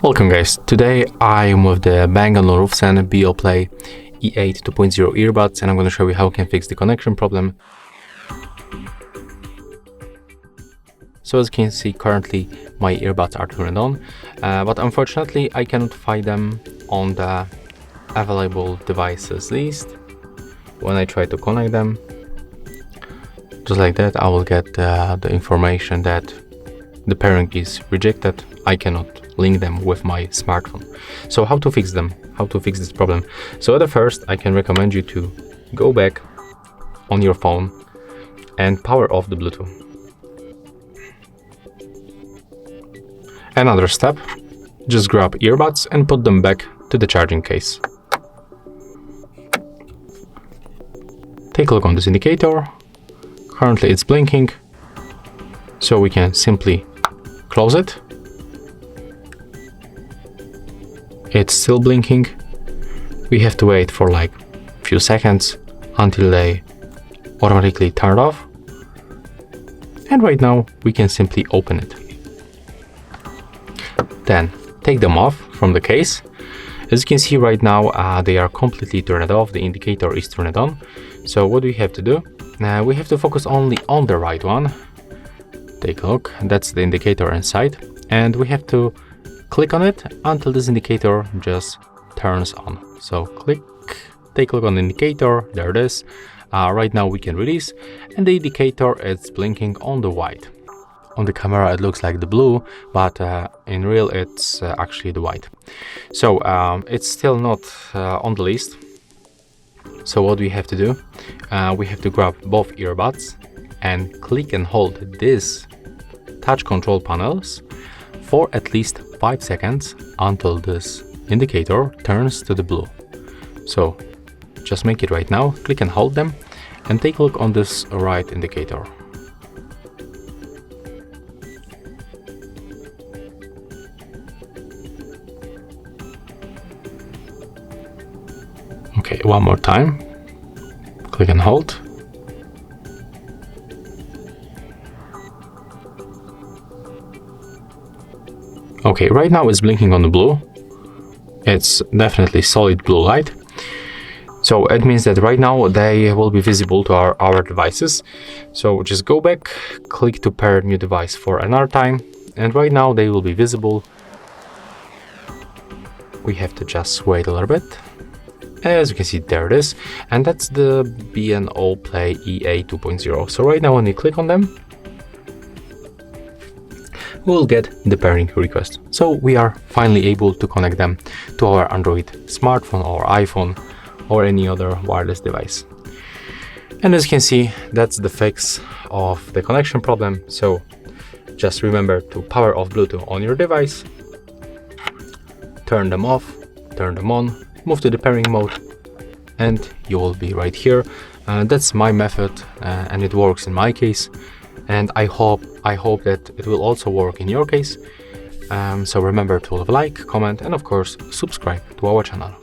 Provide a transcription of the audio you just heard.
Welcome guys, today I am with the Bang & Olufsen Beoplay E8 2.0 earbuds and I'm going to show you how you can fix the connection problem. So as you can see, currently my earbuds are turned on, but unfortunately I cannot find them on the available devices list. When I try to connect them, just like that, I will get the information that the pairing is rejected. I cannot link them with my smartphone. So how to fix them? How to fix this problem? So at first, I can recommend you to go back on your phone and power off the Bluetooth. Another step, just grab earbuds and put them back to the charging case. Take a look on this indicator. Currently it's blinking, so we can simply close it. It's still blinking. We have to wait for like a few seconds until they automatically turn off. And right now we can simply open it. Then take them off from the case. As you can see right now, they are completely turned off. The indicator is turned on. So what do we have to do? We have to focus only on the right one. Take a look, that's the indicator inside. And we have to click on it until this indicator just turns on. So click, take a look on the indicator, there it is. Right now we can release and the indicator is blinking on the white. On the camera it looks like the blue, but in real it's actually the white. So it's still not on the list. So what we have to do, we have to grab both earbuds and click and hold this touch control panels for at least 5 seconds until this indicator turns to the blue. So just make it right now, click and hold them and take a look on this right indicator. Okay, one more time, click and hold. Okay, right now it's blinking on the blue. It's definitely solid blue light. So it means that right now they will be visible to our devices. So just go back, click to pair new device for another time. And right now they will be visible. We have to just wait a little bit. As you can see, there it is. And that's the Beoplay E8 2.0. So right now when you click on them, we'll get the pairing request. So we are finally able to connect them to our Android smartphone or iPhone or any other wireless device. And as you can see, that's the fix of the connection problem. So just remember to power off Bluetooth on your device, turn them off, turn them on, move to the pairing mode, and you will be right here. That's my method and it works in my case. And I hope that it will also work in your case. So remember to leave a like, comment, and of course subscribe to our channel.